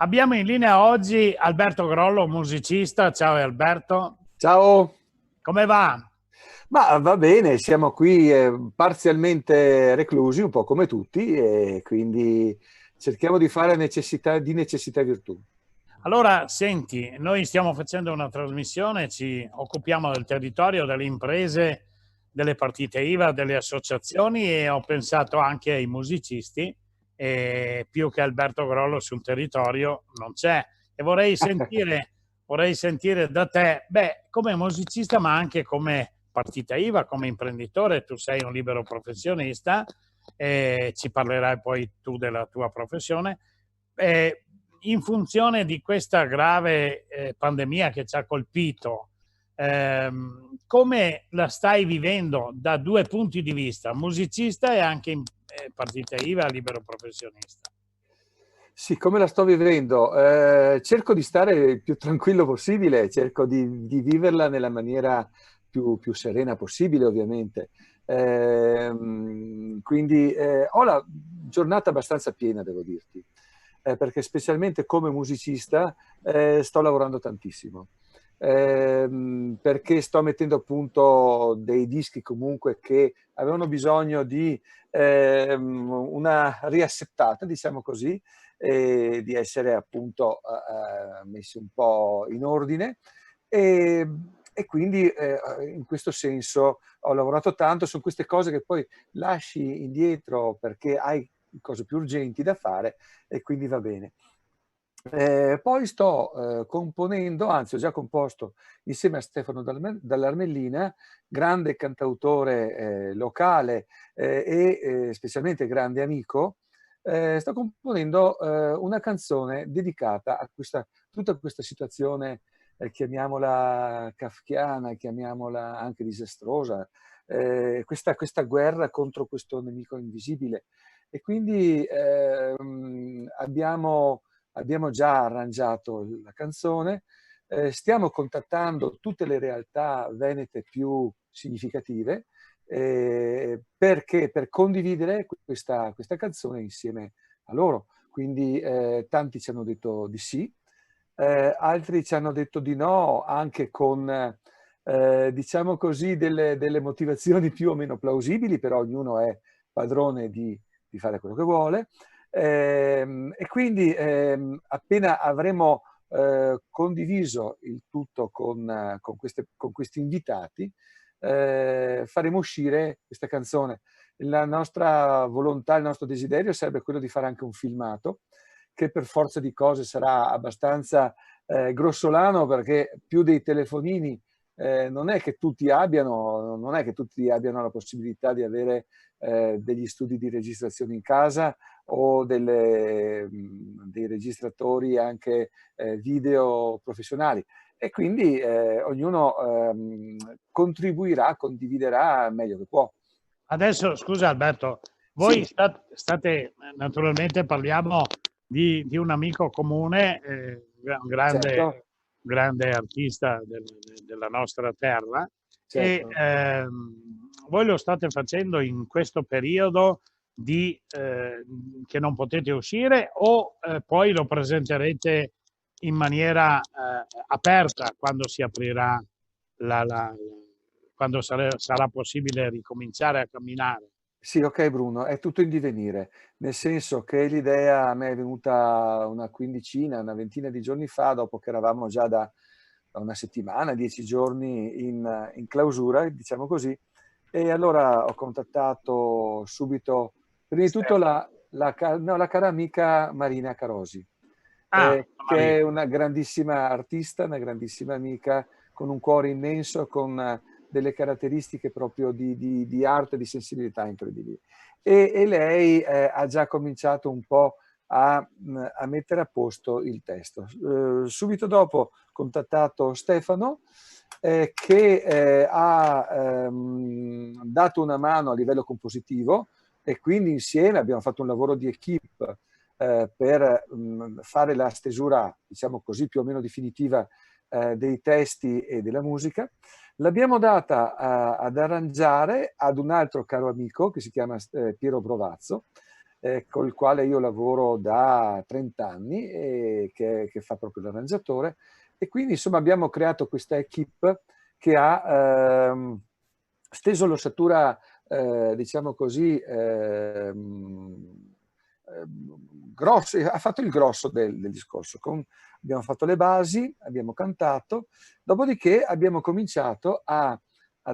Abbiamo in linea oggi Alberto Grollo, musicista. Ciao Alberto, Ciao, come va? ma va bene, siamo qui parzialmente reclusi, un po' come tutti, e quindi cerchiamo di fare di necessità virtù. Allora, senti, noi stiamo facendo una trasmissione, ci occupiamo del territorio, delle imprese, delle partite IVA, delle associazioni e ho pensato anche ai musicisti e più che Alberto Grollo sul territorio non c'è. E vorrei sentire da te, beh, come musicista ma anche come partita IVA, come imprenditore, tu sei un libero professionista e ci parlerai poi tu della tua professione. Eh, In funzione di questa grave pandemia che ci ha colpito, come la stai vivendo da due punti di vista, musicista e anche in partita IVA, libero professionista? Sì, come la sto vivendo? Cerco di stare il più tranquillo possibile, cerco di viverla nella maniera più serena possibile, ovviamente. Quindi ho la giornata abbastanza piena, devo dirti, perché specialmente come musicista sto lavorando tantissimo. Perché sto mettendo a punto dei dischi comunque che avevano bisogno di una riassettata, diciamo così, e di essere appunto messi un po' in ordine. E, e quindi in questo senso ho lavorato tanto su queste cose che poi lasci indietro perché hai cose più urgenti da fare e quindi va bene. Poi sto componendo, anzi ho già composto insieme a Stefano Dall'Armellina, grande cantautore locale specialmente grande amico. Sto componendo una canzone dedicata a tutta questa situazione, chiamiamola kafkiana, chiamiamola anche disastrosa, questa guerra contro questo nemico invisibile. E quindi abbiamo già arrangiato la canzone, stiamo contattando tutte le realtà venete più significative per condividere questa canzone insieme a loro. Quindi tanti ci hanno detto di sì, altri ci hanno detto di no, anche con, diciamo così, delle motivazioni più o meno plausibili, però ognuno è padrone di fare quello che vuole. E quindi appena avremo condiviso il tutto con questi invitati, faremo uscire questa canzone. La nostra volontà, il nostro desiderio sarebbe quello di fare anche un filmato che per forza di cose sarà abbastanza grossolano, perché più dei telefonini non è che tutti abbiano la possibilità di avere degli studi di registrazione in casa o dei registratori anche video professionali. E quindi ognuno contribuirà, condividerà meglio che può. Adesso, scusa Alberto, voi Sì, state, naturalmente parliamo di un amico comune, un certo, grande artista della nostra terra e certo. voi lo state facendo in questo periodo che non potete uscire o poi lo presenterete in maniera aperta quando si aprirà quando sarà possibile ricominciare a camminare. Sì, ok Bruno, è tutto in divenire, nel senso che l'idea a me è venuta una quindicina, una ventina di giorni fa, dopo che eravamo già da una settimana, 10 giorni in clausura, diciamo così, e allora ho contattato subito, prima di tutto Stefano. no, la cara amica Marina Carosi, Ah, che Maria. è una grandissima artista, una grandissima amica, con un cuore immenso, con delle caratteristiche proprio di arte e di sensibilità incredibili. E lei ha già cominciato un po' a mettere a posto il testo. Subito dopo ho contattato Stefano, che ha dato una mano a livello compositivo, e quindi insieme abbiamo fatto un lavoro di equipe per fare la stesura, diciamo così, più o meno definitiva dei testi e della musica. L'abbiamo data ad arrangiare ad un altro caro amico che si chiama Piero Brovazzo, col quale io lavoro da 30 anni e che fa proprio l'arrangiatore. E quindi insomma abbiamo creato questa equipe che ha steso l'ossatura, diciamo così, grosso, ha fatto il grosso del discorso. Abbiamo fatto le basi, abbiamo cantato, dopodiché abbiamo cominciato a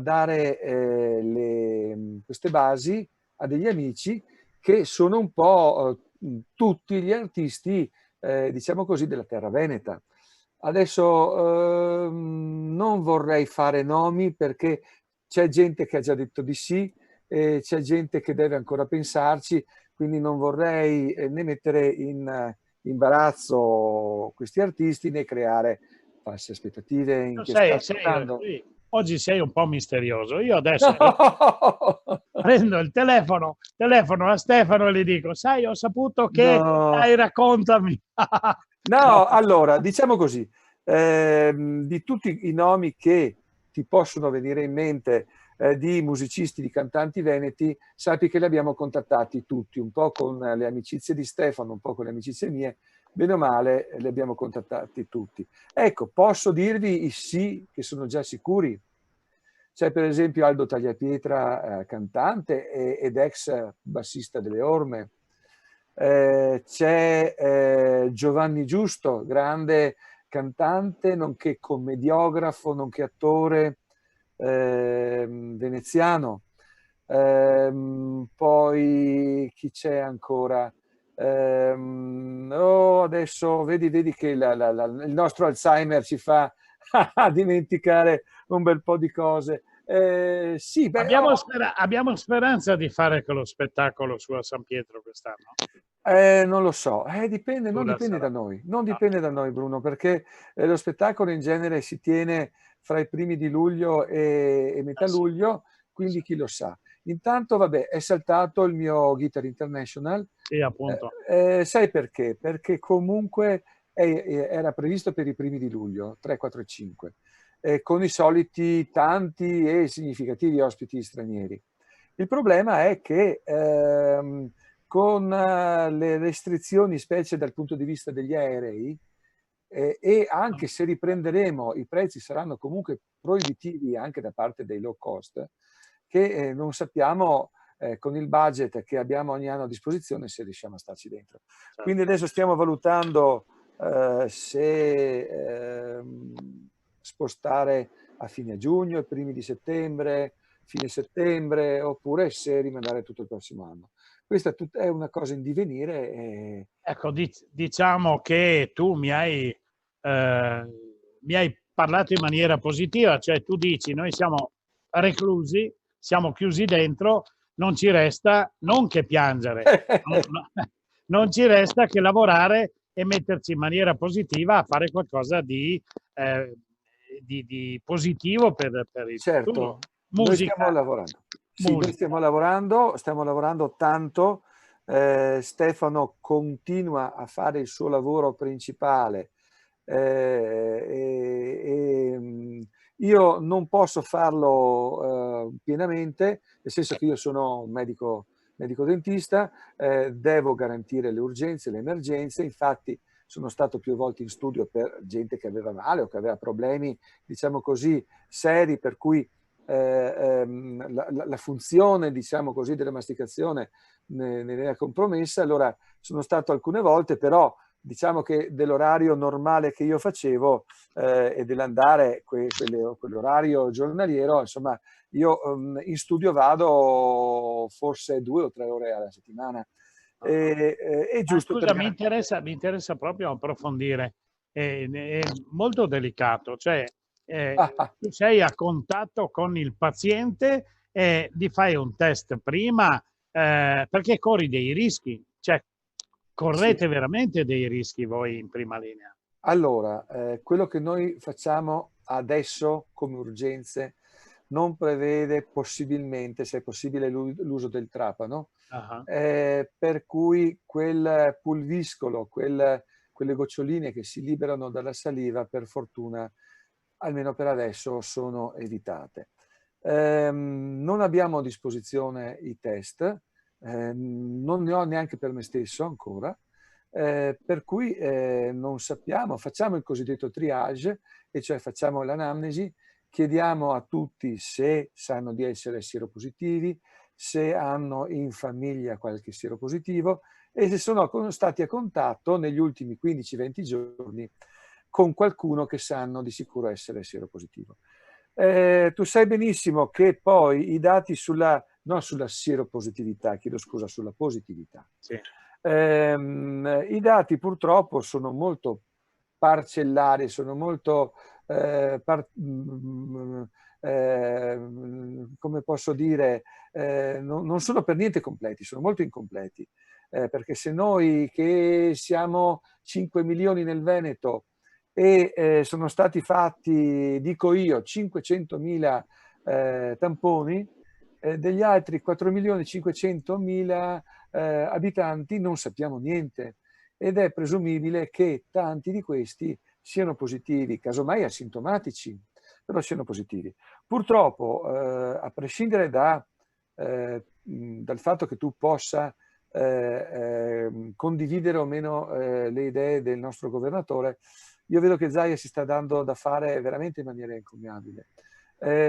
dare queste basi a degli amici che sono un po' tutti gli artisti, diciamo così, della terra veneta. Adesso non vorrei fare nomi perché c'è gente che ha già detto di sì, c'è gente che deve ancora pensarci, quindi non vorrei né mettere in imbarazzo questi artisti né creare false aspettative in chi sta ascoltando. Oggi sei un po' misterioso. Io adesso No! prendo il telefono a Stefano e gli dico, sai, ho saputo che, No. dai, raccontami. No, allora, diciamo così, di tutti i nomi che ti possono venire in mente di musicisti, di cantanti veneti, sappi che li abbiamo contattati tutti, un po' con le amicizie di Stefano, un po' con le amicizie mie, bene o male li abbiamo contattati tutti. Ecco, posso dirvi i sì che sono già sicuri. C'è per esempio Aldo Tagliapietra, cantante ed ex bassista delle Orme. C'è Giovanni Giusto, grande cantante, nonché commediografo, nonché attore veneziano. Poi chi c'è ancora? Adesso vedi che il nostro Alzheimer ci fa dimenticare un bel po' di cose. Sì, beh, Abbiamo speranza di fare quello spettacolo su a San Pietro quest'anno? non lo so, dipende, non Dura dipende sarà. da noi, non No. dipende da noi Bruno, perché lo spettacolo in genere si tiene fra i primi di luglio e metà Sì. luglio, quindi chi lo sa. Intanto, vabbè, è saltato il mio Guitar International. Sì, appunto. Sai perché? Perché comunque era previsto per i primi di luglio, 3, 4 e 5, con i soliti tanti e significativi ospiti stranieri. Il problema è che con le restrizioni, specie dal punto di vista degli aerei, e anche se riprenderemo, i prezzi saranno comunque proibitivi anche da parte dei low cost, che non sappiamo con il budget che abbiamo ogni anno a disposizione se riusciamo a starci dentro. Certo. Quindi adesso stiamo valutando se spostare a fine giugno, i primi di settembre, fine settembre, oppure se rimandare tutto il prossimo anno. Questa è una cosa in divenire. Ecco, diciamo che tu mi hai parlato in maniera positiva, cioè tu dici noi siamo reclusi, siamo chiusi dentro, non ci resta non che piangere, non ci resta che lavorare e metterci in maniera positiva a fare qualcosa di positivo per il futuro. Certo, noi stiamo Musica, lavorando. Sì, noi musica. stiamo lavorando tanto. Stefano continua a fare il suo lavoro principale. Io non posso farlo pienamente, nel senso che io sono un medico dentista, devo garantire le urgenze, le emergenze, infatti sono stato più volte in studio per gente che aveva male o che aveva problemi, diciamo così, seri, per cui la funzione, diciamo così, della masticazione ne era compromessa. Allora sono stato alcune volte, però diciamo che dell'orario normale che io facevo e dell'andare quell'orario giornaliero, insomma, io in studio vado forse 2 o 3 ore alla settimana. È giusto per Scusa, mi garantire. interessa proprio approfondire. È molto delicato, cioè tu sei a contatto con il paziente e gli fai un test prima perché corri dei rischi, cioè Sì. correte veramente dei rischi voi in prima linea. Allora, quello che noi facciamo adesso come urgenze non prevede possibilmente, se è possibile, l'uso del trapano, Ah, per cui quel pulviscolo, quelle goccioline che si liberano dalla saliva, per fortuna, almeno per adesso, sono evitate. Non abbiamo a disposizione i test, non ne ho neanche per me stesso ancora, per cui non sappiamo, facciamo il cosiddetto triage, e cioè facciamo l'anamnesi, chiediamo a tutti se sanno di essere sieropositivi, se hanno in famiglia qualche sieropositivo e se sono stati a contatto negli ultimi 15-20 giorni con qualcuno che sanno di sicuro essere sieropositivo. Tu sai benissimo che poi i dati non sulla sieropositività, chiedo scusa, sulla positività. Sì. I dati purtroppo sono molto parcellari, sono molto, come posso dire, non sono per niente completi, sono molto incompleti. Perché se noi che siamo 5 milioni nel Veneto e sono stati fatti, dico io, 500.000 tamponi, degli altri 4.500.000 abitanti non sappiamo niente, ed è presumibile che tanti di questi siano positivi, casomai asintomatici, però siano positivi. Purtroppo, a prescindere dal fatto che tu possa condividere o meno le idee del nostro governatore, io vedo che Zaia si sta dando da fare veramente in maniera encomiabile.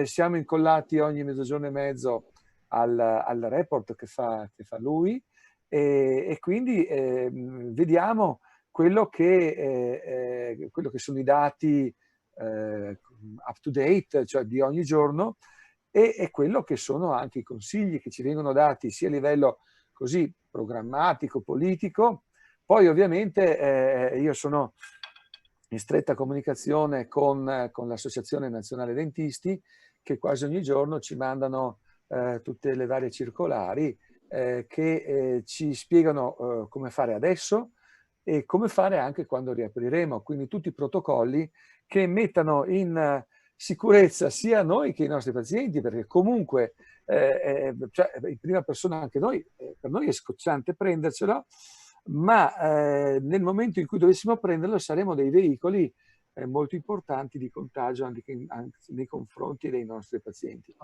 Siamo incollati ogni mezzogiorno e mezzo al report che fa lui, e quindi vediamo quello che sono i dati up to date, cioè di ogni giorno, e quello che sono anche i consigli che ci vengono dati sia a livello così programmatico, politico. Poi ovviamente io sono in stretta comunicazione con l'Associazione Nazionale Dentisti, che quasi ogni giorno ci mandano tutte le varie circolari che ci spiegano come fare adesso e come fare anche quando riapriremo, quindi tutti i protocolli che mettano in sicurezza sia noi che i nostri pazienti, perché comunque cioè, in prima persona anche noi, per noi è scocciante prendercelo, ma nel momento in cui dovessimo prenderlo saremo dei veicoli molto importanti di contagio anche nei confronti dei nostri pazienti.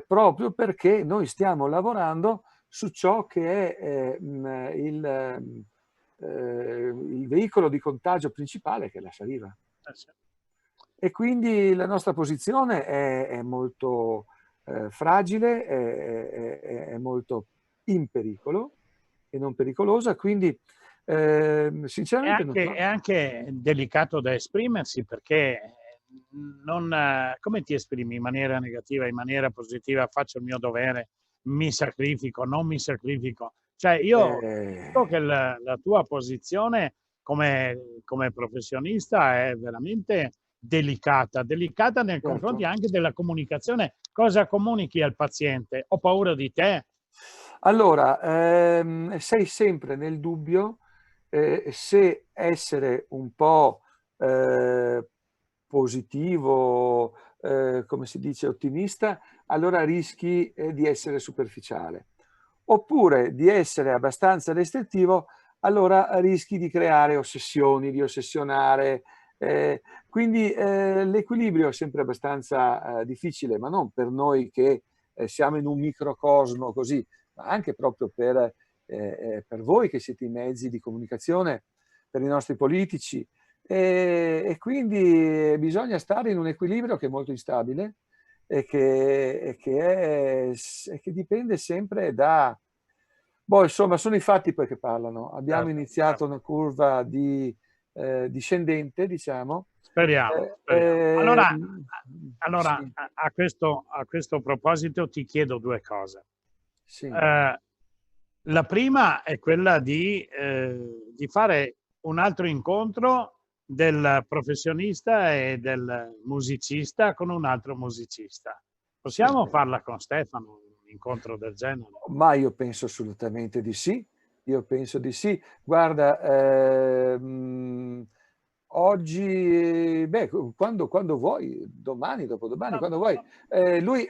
Proprio perché noi stiamo lavorando su ciò che è il veicolo di contagio principale, che è la saliva. E quindi la nostra posizione è molto fragile, è molto in pericolo e non pericolosa, quindi sinceramente non so. È anche delicato da esprimersi, perché come ti esprimi in maniera negativa, in maniera positiva, faccio il mio dovere, mi sacrifico, non mi sacrifico. Cioè io so che la tua posizione come professionista è veramente delicata nei confronti anche della comunicazione. Cosa comunichi al paziente? Ho paura di te. Allora, sei sempre nel dubbio se essere un po' positivo, come si dice, ottimista, allora rischi di essere superficiale. Oppure di essere abbastanza restrittivo, allora rischi di creare ossessioni, di ossessionare. Quindi l'equilibrio è sempre abbastanza difficile, ma non per noi che siamo in un microcosmo così, ma anche proprio per voi che siete i mezzi di comunicazione, per i nostri politici. E quindi bisogna stare in un equilibrio che è molto instabile e che dipende sempre da... Boh, insomma, sono i fatti poi che parlano. Abbiamo iniziato una curva discendente, diciamo. Speriamo. Allora sì. a questo proposito ti chiedo due cose. Sì. La prima è quella di fare un altro incontro del professionista e del musicista con un altro musicista. Possiamo farla con Stefano, un incontro del genere? Ma io penso assolutamente di sì. Io penso di sì. Guarda, oggi, beh, quando vuoi, domani, dopodomani, quando vuoi. Lui,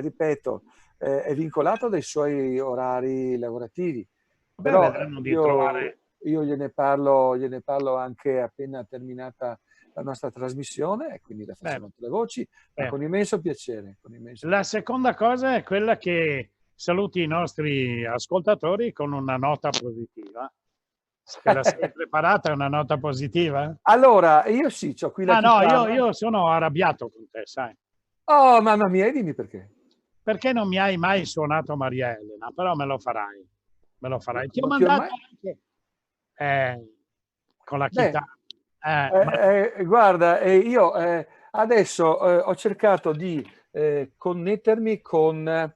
ripeto, è vincolato dai suoi orari lavorativi, Beh, però vedremo di trovare... io gliene parlo anche appena terminata la nostra trasmissione, e quindi la facciamo a tre voci, ma con immenso piacere. La seconda cosa è quella che saluti i nostri ascoltatori con una nota positiva. Te la sei preparata una nota positiva? Allora, io sì, c'ho qui la No, chitarra. io sono arrabbiato con te, sai, Oh, mamma mia, dimmi perché. perché non mi hai mai suonato Maria Elena, però me lo farai, me lo farai. Ti ho Ma che ormai... mandato anche con la Beh, chitarra. Ma guarda, io adesso ho cercato di connettermi con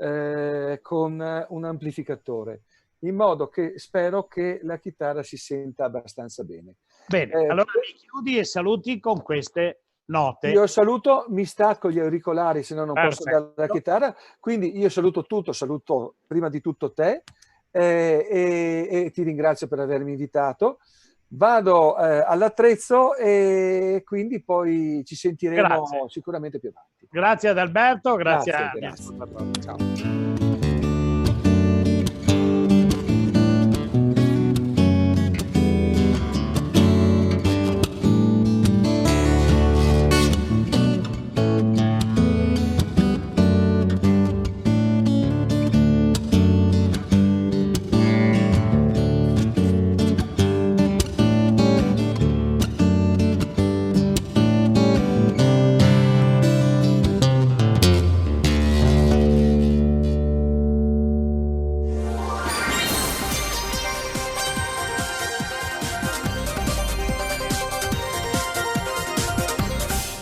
un amplificatore, in modo che spero che la chitarra si senta abbastanza bene. bene, allora mi chiudi e saluti con queste note. Io saluto, mi stacco gli auricolari, se no non posso dare la Perfetto. chitarra, quindi io saluto tutto, saluto prima di tutto te e ti ringrazio per avermi invitato. Vado all'attrezzo e quindi poi ci Grazie. sentiremo sicuramente più avanti. Grazie ad Alberto, grazie Grazie, agli grazie. ascoltatori. Ciao.